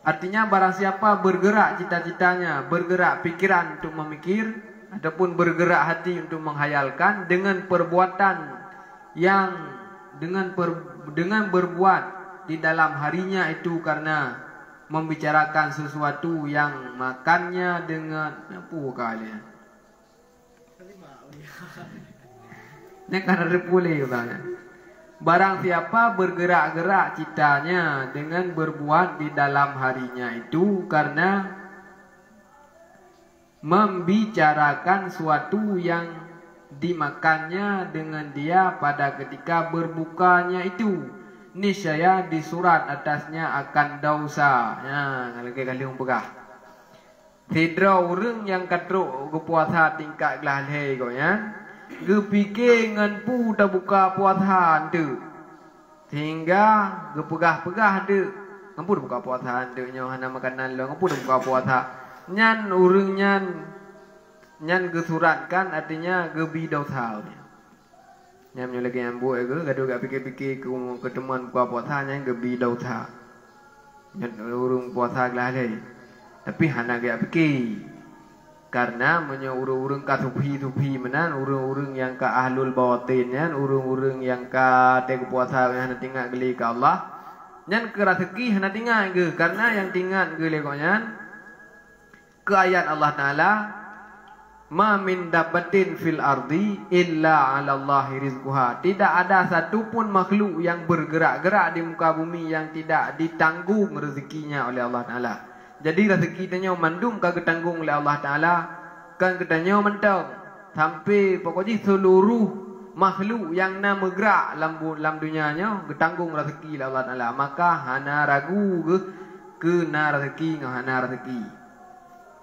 Artinya barang siapa bergerak cita-citanya, bergerak pikiran untuk memikir ataupun bergerak hati untuk menghayalkan dengan perbuatan yang dengan berbuat di dalam harinya itu karena membicarakan sesuatu yang makannya dengan apa kalian? Ini karena repulih katanya. Barang siapa bergerak-gerak citanya dengan berbuat di dalam harinya itu karena membicarakan suatu yang dimakannya dengan dia pada ketika berbukanya itu, niscaya di surat atasnya akan dosa. Kalau kali orang pegah tidra urang yang katruk ke puasa tingkat gelah leh ko ya. Ge fikir ngan pu tak buka puasa tu. Sehingga ge pegah-pegah tu. Ngampu buka puasa tu nya hana makanan lo ngampu buka puasa. Nyan urang nyan gesuratkan artinya gebi dosa. Nyam lagi yang buat ke gaduh gak fikir-fikir ke teman buka puasa nyan gebi dosa. Nyan urang puasa gelah leh. Tapi hana gak fikir. Karena urang-urang ka sufi menan urang-urang yang ka ahlul batin nyan urang-urang yang ka tegu puasa hana tinggal geli ka Allah. Nyan ke rezeki hana tinggal ke karena yang tinggal geli ko nyan ke ayat Allah Taala Ma min dabbatin fil ardi illa 'ala Allahi rizquha. Tidak ada satu pun makhluk yang bergerak-gerak di muka bumi yang tidak ditanggung rezekinya oleh Allah Taala. Jadi rezeki tanya mandum ka ketanggung oleh Allah Taala, kan ketanya mentang sampai pokoknya seluruh makhluk yang nama gerak dalam dunianya ketanggung rezeki oleh Allah Taala. Maka hana ragu ke na rezeki ngah hana rezeki.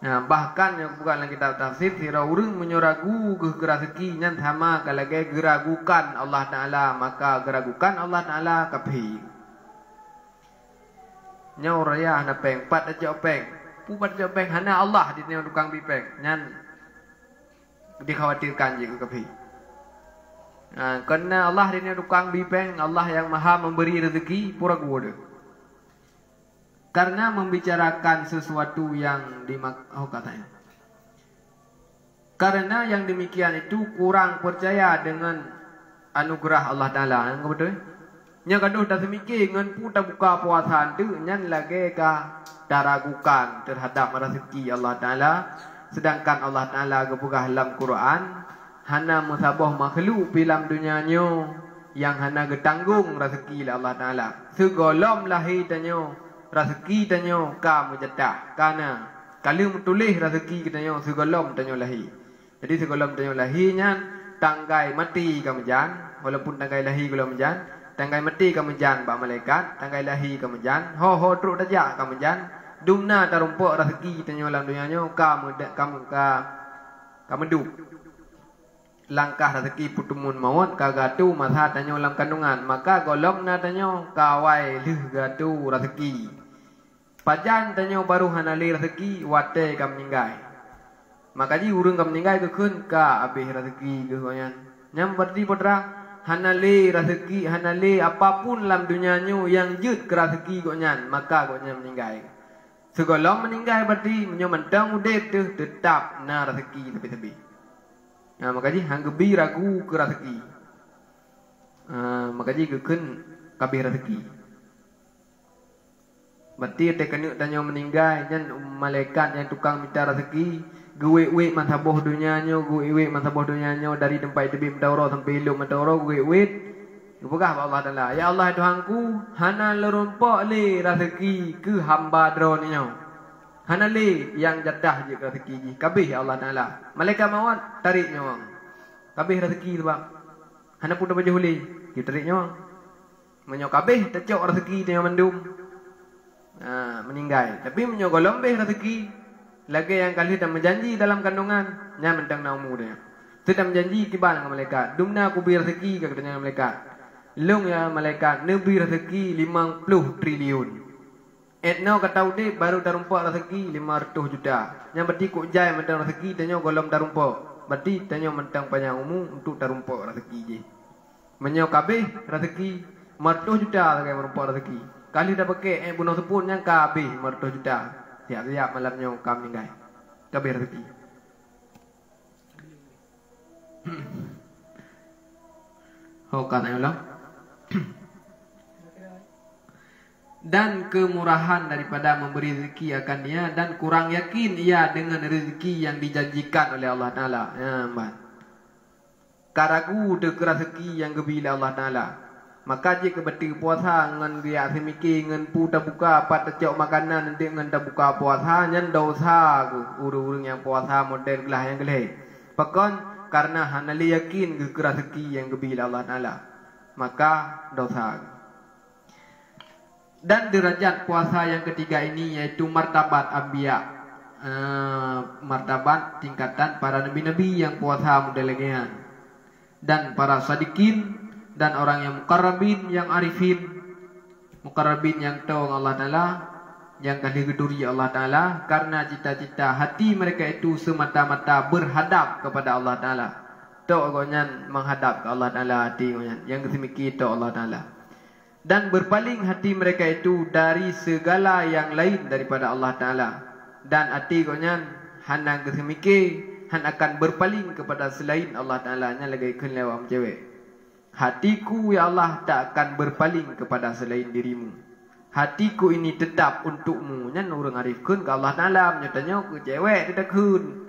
Nah, bahkan yang bukan dalam kitab tafsir sira urang menyoragu ke rezeki nyan sama kalage geragukan Allah Taala, maka geragukan Allah Taala kapi. Nyau raya na peng pat aja peng. Pupat aja peng hana Allah di tengah tukang bipeng nyan dikhawatirkan je kapi. Nah, karena Allah di tengah tukang bipeng, Allah yang Maha memberi rezeki pura gua. Karena membicarakan sesuatu yang katanya. Karena yang demikian itu kurang percaya dengan anugerah Allah Taala. Yang betul? Yang kedua dah semikir dengan puta buka puasa tu nyan lagi ka daragukan terhadap rezeki Allah Taala. Sedangkan Allah Taala kebuka dalam Quran hana musabah makhluk dalam dunianya yang hana getanggung rezeki Allah Taala. Segolom lahir tanya rezeki tanyo ka mujadah kana kalau tulis rezeki tanyo segolom tanyo lahir. Jadi segolom tanyo lahirnya tanggai mati ka menjan, walaupun tanggai lahir belum menjan, tanggai mati ka menjan ba malaikat, tanggai lahir ka menjan ho truk dajak ka menjan dumna tarumpuk rezeki tanyo dalam dunianya ka meduk langkah rezeki putumun maut ka gatu masa tanyo dalam kandungan, maka golom na tanyo kawai leh gatu rezeki. Pajan tanyo baru hanali rezeki wate kam meninggai. Maka ji urang kam meninggai ke kun ka habis rezeki ke koyan. Nyam berarti putra hanali rezeki hanali apapun dalam dunianya yang jut ke rezeki koyan, maka koyan meninggai. Segolong meninggai berarti menyo mentang udep tu tetap na rezeki tepi-tepi. Nah, maka ji hanggebi ragu ke rezeki. Maka ji ke kun kabeh rezeki. Berarti teknik tanya meninggal dan malaikat yang tukang minta rezeki gue mantaboh dunianya gue mantaboh dunianya dari tempat tebi mendoro sampai ilmu mendoro gue Bukah Allah Taala. Ya Allah Tuhanku, hana lerumpak le rezeki ke hamba droninya. Hana le yang jadah je rezeki ji. Kabeh ya Allah Taala. Malaikat maut tarik nyawa. Kabeh rezeki tu bang. Hana pun baju huli, kita tarik nyawa. Menyo kabeh tecok rezeki dia mendum. Meninggal. Tapi menyogolom beh rezeki lagi yang kali dah menjanji dalam kandungan nya mentang na umur dia. Sudah menjanji kibal dengan malaikat. Dumna aku beri rezeki ke katanya malaikat. Long ya malaikat nabi rezeki 50 triliun. Etno kata ude baru darumpak rezeki 500 juta. Yang berarti kok jai mentang rezeki tanya golom darumpak. Berarti tanya mentang panjang umur untuk darumpak rezeki je. Menyo kabeh rezeki 100 juta lagi merumpak rezeki. Kali dah pakai bunuh sepun yang kabeh 100 juta. Siap-siap malamnya kami meninggal. Kabeh rezeki. Hokan Allah. Dan kemurahan daripada memberi rezeki akan dia dan kurang yakin ia dengan rezeki yang dijanjikan oleh Allah Taala. Ya, man. Karagu de rezeki yang gebila Allah Taala. Maka jika betul puasa dengan dia semikir dengan puta buka apa tercok makanan nanti dengan tak buka puasa nyan dosa urung-urung yang puasa model gelah yang geleh. Pakon karena hanali yakin ke rezeki yang gebila Allah Taala. Maka dosa. Dan derajat puasa yang ketiga ini yaitu martabat anbiya. Martabat tingkatan para nabi-nabi yang puasa modelegian. Dan para sadikin dan orang yang mukarrabin, yang arifin. Mukarrabin yang tahu Allah Ta'ala, yang kali geduri Allah Ta'ala, karena cita-cita hati mereka itu semata-mata berhadap kepada Allah Ta'ala. Tahu agaknya menghadap ke Allah Ta'ala hati yang kesemiki tahu Allah Ta'ala. Dan berpaling hati mereka itu dari segala yang lain daripada Allah Ta'ala. Dan hati agaknya hanang kesemiki han akan berpaling kepada selain Allah Ta'ala. Nya lagi kelewam cewek. Hatiku ya Allah tak akan berpaling kepada selain dirimu. Hatiku ini tetap untukmu. Nyan orang arif kun ke Allah Ta'ala menyatanya ke cewek tidak kun.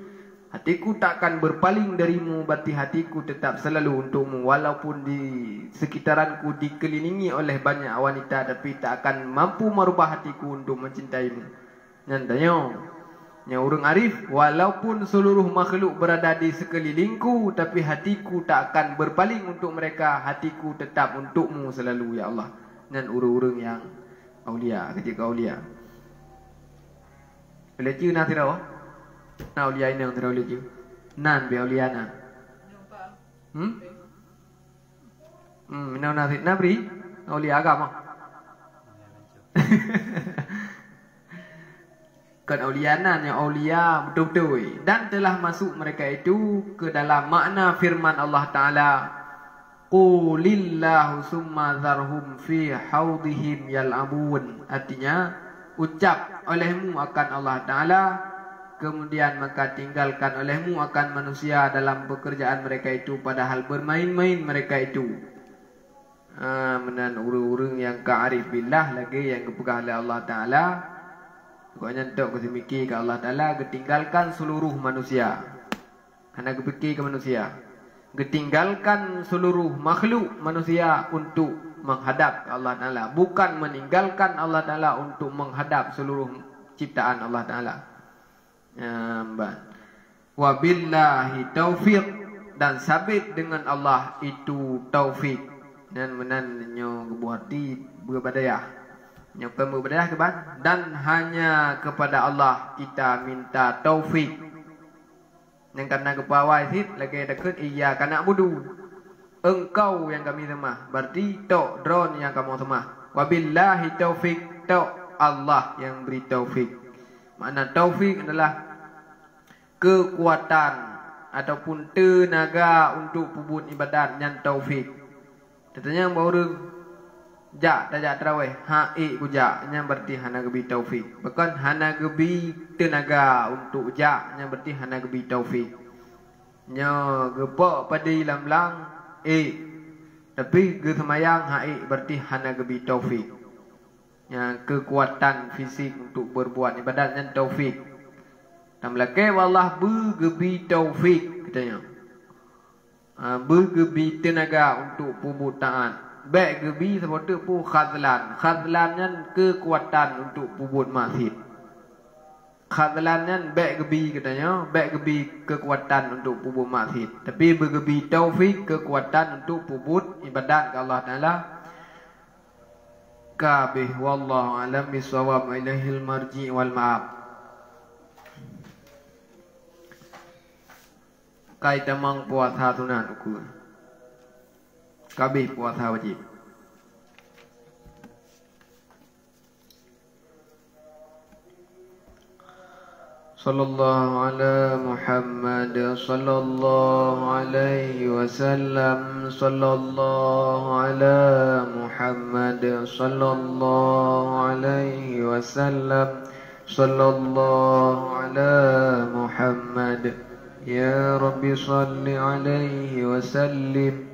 Hatiku takkan berpaling darimu, berarti hatiku tetap selalu untukmu. Walaupun di sekitaranku dikelilingi oleh banyak wanita, tapi tak akan mampu merubah hatiku untuk mencintaimu. Nyantanya, yang urang arif, walaupun seluruh makhluk berada di sekelilingku, tapi hatiku tak akan berpaling untuk mereka. Hatiku tetap untukmu selalu, ya Allah. Dan urang-urang yang aulia, ketika aulia. Boleh cium nanti dah. Nah aulia ini yang terlalu cium. Nan be aulia nan. Minau nanti nabri aulia agama. Kan aulia nan yang aulia betul-betul. Dan telah masuk mereka itu ke dalam makna firman Allah Ta'ala. Qulillahu summa dharhum fi haudihim yal'abun. Artinya, ucap olehmu akan Allah Ta'ala, kemudian maka tinggalkan olehmu akan manusia dalam pekerjaan mereka itu, padahal bermain-main mereka itu. Menan urung-urung yang ka'arif billah lagi, yang kepegang oleh Allah Ta'ala. Pokoknya untuk kesemiki ke Allah Ta'ala, ketinggalkan seluruh manusia. Karena kepikir ke manusia, ketinggalkan seluruh makhluk manusia untuk menghadap Allah Ta'ala, bukan meninggalkan Allah Ta'ala untuk menghadap seluruh ciptaan Allah Ta'ala. Wabillahi taufiq, dan sabit dengan Allah itu taufik. Dan menanyo kebuati berbadayah, nyokam berbadayah keban. Dan hanya kepada Allah kita minta taufik. Yang karena kepawai sit lagi dekat iya kana budu. Engkau yang kami sembah, berarti tok drone yang kamu sembah. Wabillahi taufik, tok Allah yang beri taufik. Makna taufik adalah kekuatan ataupun tenaga untuk pubut ibadat yang taufik. Tentunya yang baru jak tajak terawih ha'i kujak yang berarti hana gebi taufik. Bukan hana gebi tenaga untuk jak yang berarti hana gebi taufik. Nya gepok pada ilam lang tapi ge semayang ha'i berarti hana gebi taufik. Yang kekuatan fisik untuk berbuat ibadat yang taufik. Dan belakang wallah bergebi taufik katanya. Bergebi tenaga untuk pubut taat. Baik gebi seperti pu khadlan. Khadlan yang kekuatan untuk pubut maksiat. Khadlan yang baik gebi katanya, baik gebi kekuatan untuk pubut maksiat. Tapi bergebi taufik, kekuatan untuk pubut ibadat ke Allah Ta'ala. Kabih wallahu alam bisawab, ilaihil marji wal ma'ab. Kaita mang puasa sunat ukur. Kabih puasa wajib. Sallallahu ala Muhammad, sallallahu alaihi wasallam, sallallahu ala Muhammad, sallallahu alaihi wasallam, sallallahu ala Muhammad. Ya Rabbi salli alaihi wasallim.